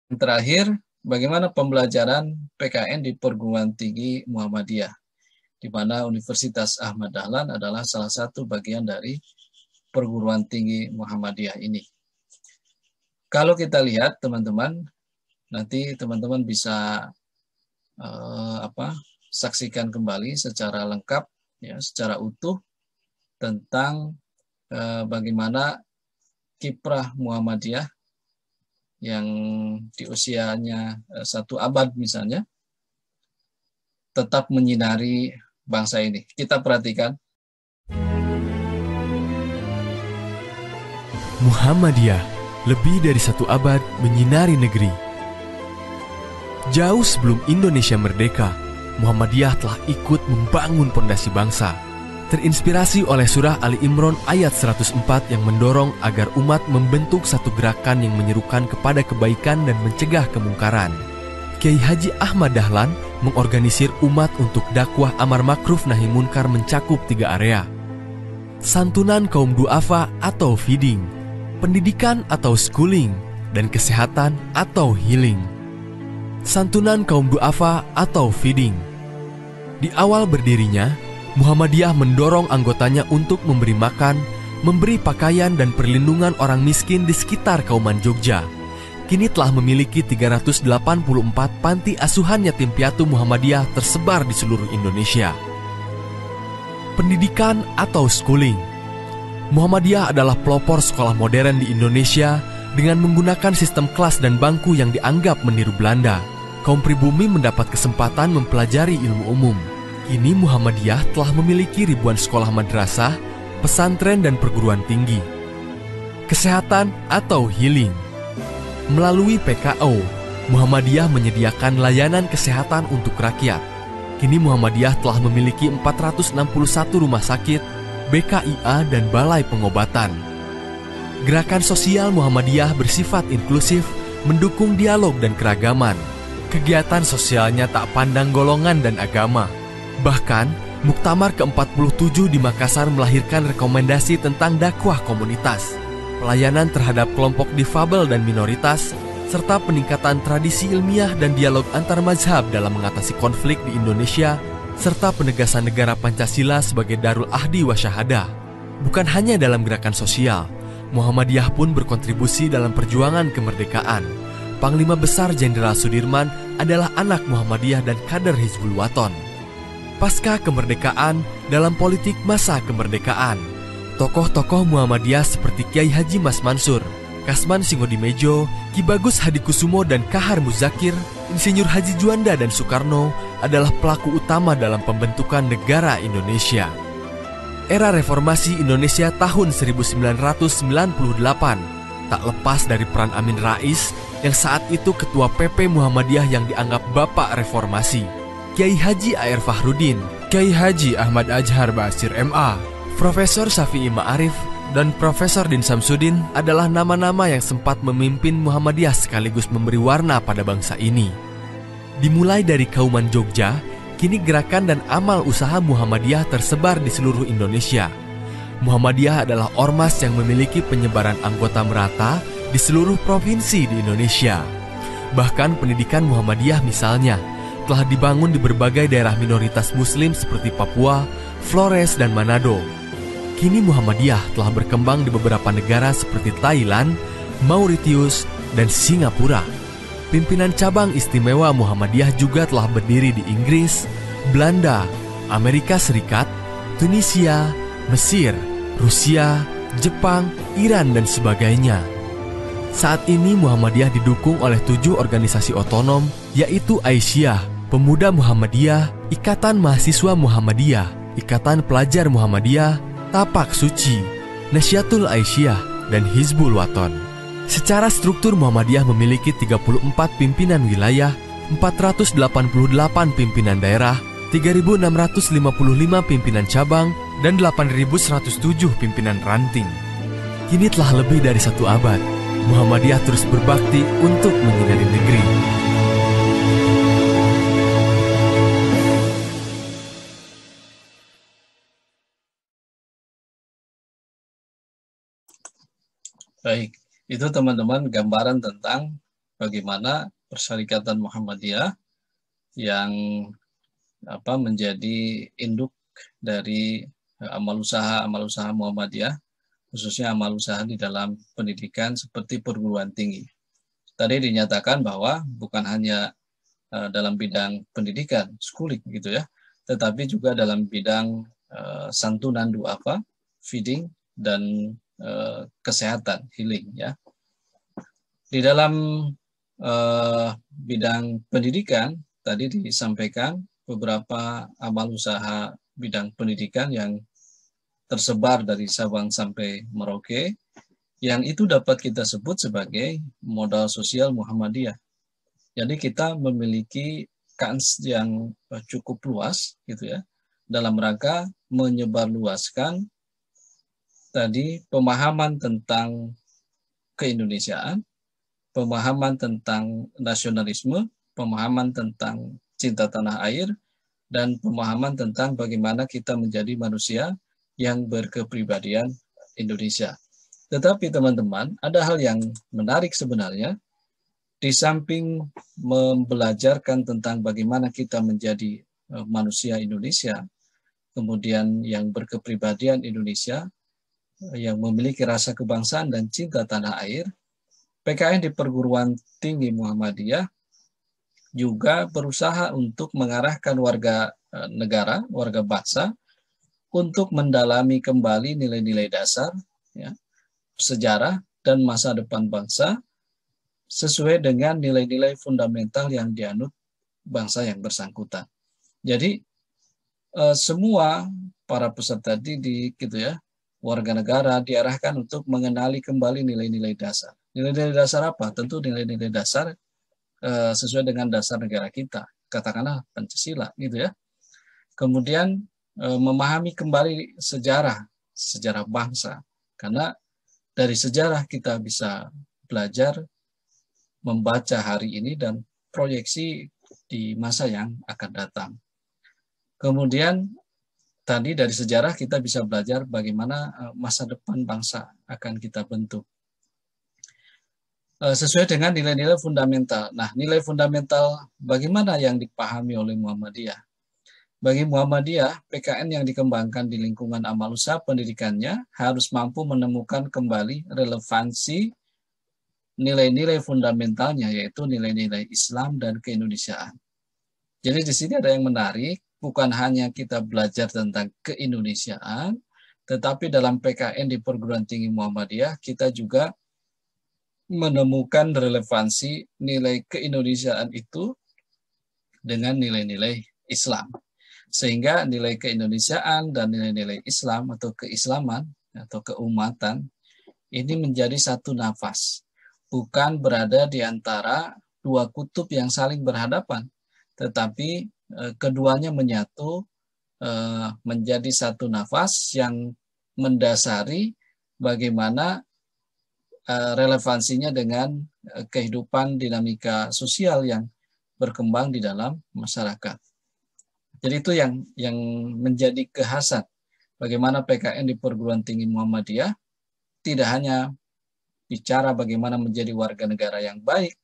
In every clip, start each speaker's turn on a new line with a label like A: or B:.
A: Yang terakhir, bagaimana pembelajaran PKN di Perguruan Tinggi Muhammadiyah, di mana Universitas Ahmad Dahlan adalah salah satu bagian dari Perguruan Tinggi Muhammadiyah ini. Kalau kita lihat teman-teman, nanti teman-teman bisa saksikan kembali secara lengkap, ya, secara utuh tentang bagaimana kiprah Muhammadiyah yang di usianya 1 abad misalnya tetap menyinari bangsa ini. Kita perhatikan.
B: Muhammadiyah lebih dari 1 abad menyinari negeri. Jauh sebelum Indonesia merdeka, Muhammadiyah telah ikut membangun pondasi bangsa. Terinspirasi oleh surah Ali Imran ayat 104 yang mendorong agar umat membentuk satu gerakan yang menyerukan kepada kebaikan dan mencegah kemungkaran. Kiai Haji Ahmad Dahlan mengorganisir umat untuk dakwah amar makruf nahi munkar mencakup 3 area. Santunan kaum duafa atau feeding, pendidikan atau schooling, dan kesehatan atau healing. Santunan kaum duafa atau feeding. Di awal berdirinya, Muhammadiyah mendorong anggotanya untuk memberi makan, memberi pakaian dan perlindungan orang miskin di sekitar Kauman Jogja. Kini telah memiliki 384 panti asuhan yatim piatu Muhammadiyah tersebar di seluruh Indonesia. Pendidikan atau schooling. Muhammadiyah adalah pelopor sekolah modern di Indonesia dengan menggunakan sistem kelas dan bangku yang dianggap meniru Belanda. Kaum pribumi mendapat kesempatan mempelajari ilmu umum. Kini Muhammadiyah telah memiliki ribuan sekolah madrasah, pesantren dan perguruan tinggi. Kesehatan atau healing. Melalui PKO, Muhammadiyah menyediakan layanan kesehatan untuk rakyat. Kini Muhammadiyah telah memiliki 461 rumah sakit, BKIA dan balai pengobatan. Gerakan sosial Muhammadiyah bersifat inklusif, mendukung dialog dan keragaman. Kegiatan sosialnya tak pandang golongan dan agama. Bahkan, Muktamar ke-47 di Makassar melahirkan rekomendasi tentang dakwah komunitas, pelayanan terhadap kelompok difabel dan minoritas, serta peningkatan tradisi ilmiah dan dialog antar mazhab dalam mengatasi konflik di Indonesia, serta penegasan negara Pancasila sebagai Darul Ahdi wa Syahadah. Bukan hanya dalam gerakan sosial, Muhammadiyah pun berkontribusi dalam perjuangan kemerdekaan. Panglima Besar Jenderal Sudirman adalah anak Muhammadiyah dan kader Hizbul Waton. Pasca kemerdekaan, dalam politik masa kemerdekaan, tokoh-tokoh Muhammadiyah seperti Kiai Haji Mas Mansur, Kasman Singodimedjo, Ki Bagus Hadikusumo dan Kahar Muzakir, Insinyur Haji Juanda dan Soekarno adalah pelaku utama dalam pembentukan negara Indonesia. Era reformasi Indonesia tahun 1998 tak lepas dari peran Amin Rais yang saat itu ketua PP Muhammadiyah yang dianggap bapak reformasi. Kiai Haji A.R. Fahrudin, Kiai Haji Ahmad Ajhar Basir MA, Profesor Syafi'i Ma'arif, dan Profesor Din Samsudin adalah nama-nama yang sempat memimpin Muhammadiyah sekaligus memberi warna pada bangsa ini. Dimulai dari Kauman Jogja, kini gerakan dan amal usaha Muhammadiyah tersebar di seluruh Indonesia. Muhammadiyah adalah ormas yang memiliki penyebaran anggota merata di seluruh provinsi di Indonesia. Bahkan pendidikan Muhammadiyah misalnya telah dibangun di berbagai daerah minoritas Muslim seperti Papua, Flores, dan Manado. Kini Muhammadiyah telah berkembang di beberapa negara seperti Thailand, Mauritius, dan Singapura. Pimpinan cabang istimewa Muhammadiyah juga telah berdiri di Inggris, Belanda, Amerika Serikat, Tunisia, Mesir, Rusia, Jepang, Iran, dan sebagainya. Saat ini Muhammadiyah didukung oleh 7 organisasi otonom, yaitu Aisyah, Pemuda Muhammadiyah, Ikatan Mahasiswa Muhammadiyah, Ikatan Pelajar Muhammadiyah, Tapak Suci, Nasyatul Aisyah, dan Hizbul Waton. Secara struktur Muhammadiyah memiliki 34 pimpinan wilayah, 488 pimpinan daerah, 3.655 pimpinan cabang, dan 8.107 pimpinan ranting. Kini telah lebih dari 1 abad, Muhammadiyah terus berbakti untuk menyinari negeri.
A: Baik, itu teman-teman gambaran tentang bagaimana Persyarikatan Muhammadiyah yang menjadi induk dari amal usaha Muhammadiyah, khususnya amal usaha di dalam pendidikan seperti perguruan tinggi. Tadi dinyatakan bahwa bukan hanya dalam bidang pendidikan, schooling gitu ya, tetapi juga dalam bidang santunan duafa, feeding, dan kesehatan, healing ya. Di dalam bidang pendidikan tadi disampaikan beberapa amal usaha bidang pendidikan yang tersebar dari Sabang sampai Merauke, yang itu dapat kita sebut sebagai modal sosial Muhammadiyah. Jadi kita memiliki kans yang cukup luas gitu ya, dalam rangka menyebarluaskan tadi pemahaman tentang keindonesiaan, pemahaman tentang nasionalisme, pemahaman tentang cinta tanah air, dan pemahaman tentang bagaimana kita menjadi manusia yang berkepribadian Indonesia. Tetapi teman-teman, ada hal yang menarik sebenarnya. Di samping membelajarkan tentang bagaimana kita menjadi manusia Indonesia, kemudian yang berkepribadian Indonesia, yang memiliki rasa kebangsaan dan cinta tanah air, PKN di Perguruan Tinggi Muhammadiyah juga berusaha untuk mengarahkan warga negara, warga bangsa, untuk mendalami kembali nilai-nilai dasar, ya, sejarah, dan masa depan bangsa, sesuai dengan nilai-nilai fundamental yang dianut bangsa yang bersangkutan. Jadi semua para peserta didik gitu ya, warga negara diarahkan untuk mengenali kembali nilai-nilai dasar. Nilai-nilai dasar apa? Tentu nilai-nilai dasar sesuai dengan dasar negara kita, katakanlah Pancasila gitu ya. Kemudian memahami kembali sejarah bangsa, karena dari sejarah kita bisa belajar membaca hari ini dan proyeksi di masa yang akan datang. Kemudian tadi dari sejarah kita bisa belajar bagaimana masa depan bangsa akan kita bentuk sesuai dengan nilai-nilai fundamental. Nah, nilai fundamental bagaimana yang dipahami oleh Muhammadiyah? Bagi Muhammadiyah, PKN yang dikembangkan di lingkungan amal usaha pendidikannya harus mampu menemukan kembali relevansi nilai-nilai fundamentalnya, yaitu nilai-nilai Islam dan keindonesiaan. Jadi di sini ada yang menarik, bukan hanya kita belajar tentang keindonesiaan, tetapi dalam PKN di Perguruan Tinggi Muhammadiyah kita juga menemukan relevansi nilai keindonesiaan itu dengan nilai-nilai Islam. Sehingga nilai keindonesiaan dan nilai-nilai Islam atau keislaman atau keumatan ini menjadi satu nafas. Bukan berada di antara dua kutub yang saling berhadapan, tetapi keduanya menyatu menjadi satu nafas yang mendasari bagaimana relevansinya dengan kehidupan dinamika sosial yang berkembang di dalam masyarakat. Jadi itu yang menjadi kekhasan bagaimana PKN di Perguruan Tinggi Muhammadiyah tidak hanya bicara bagaimana menjadi warga negara yang baik,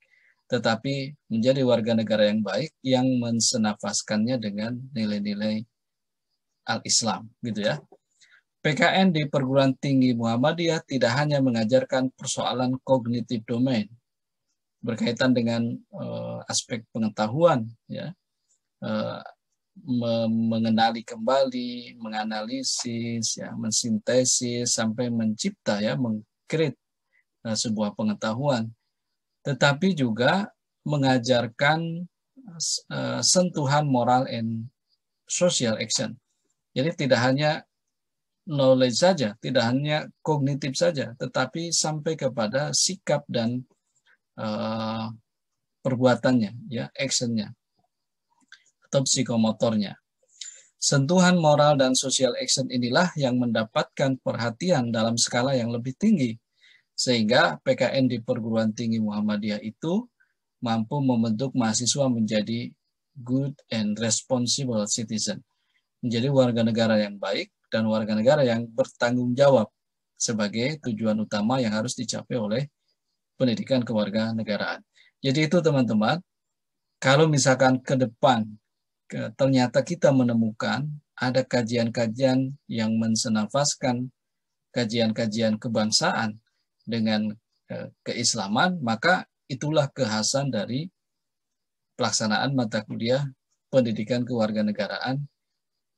A: tetapi menjadi warga negara yang baik yang mensenafaskannya dengan nilai-nilai al-Islam, gitu ya. PKN di Perguruan Tinggi Muhammadiyah tidak hanya mengajarkan persoalan kognitif domain berkaitan dengan aspek pengetahuan, ya, mengenali kembali, menganalisis, ya, mensintesis sampai mencipta, ya, mengcreate sebuah pengetahuan, tetapi juga mengajarkan sentuhan moral and social action. Jadi tidak hanya knowledge saja, tidak hanya kognitif saja, tetapi sampai kepada sikap dan perbuatannya, ya, actionnya atau psikomotornya. Sentuhan moral dan social action inilah yang mendapatkan perhatian dalam skala yang lebih tinggi, sehingga PKN di Perguruan Tinggi Muhammadiyah itu mampu membentuk mahasiswa menjadi good and responsible citizen, menjadi warga negara yang baik dan warga negara yang bertanggung jawab sebagai tujuan utama yang harus dicapai oleh pendidikan kewarganegaraan. Jadi itu teman-teman, kalau misalkan ke depan ternyata kita menemukan ada kajian-kajian yang mensenafaskan kajian-kajian kebangsaan dengan keislaman, maka itulah kekhasan dari pelaksanaan mata kuliah pendidikan kewarganegaraan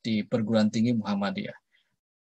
A: di perguruan tinggi Muhammadiyah.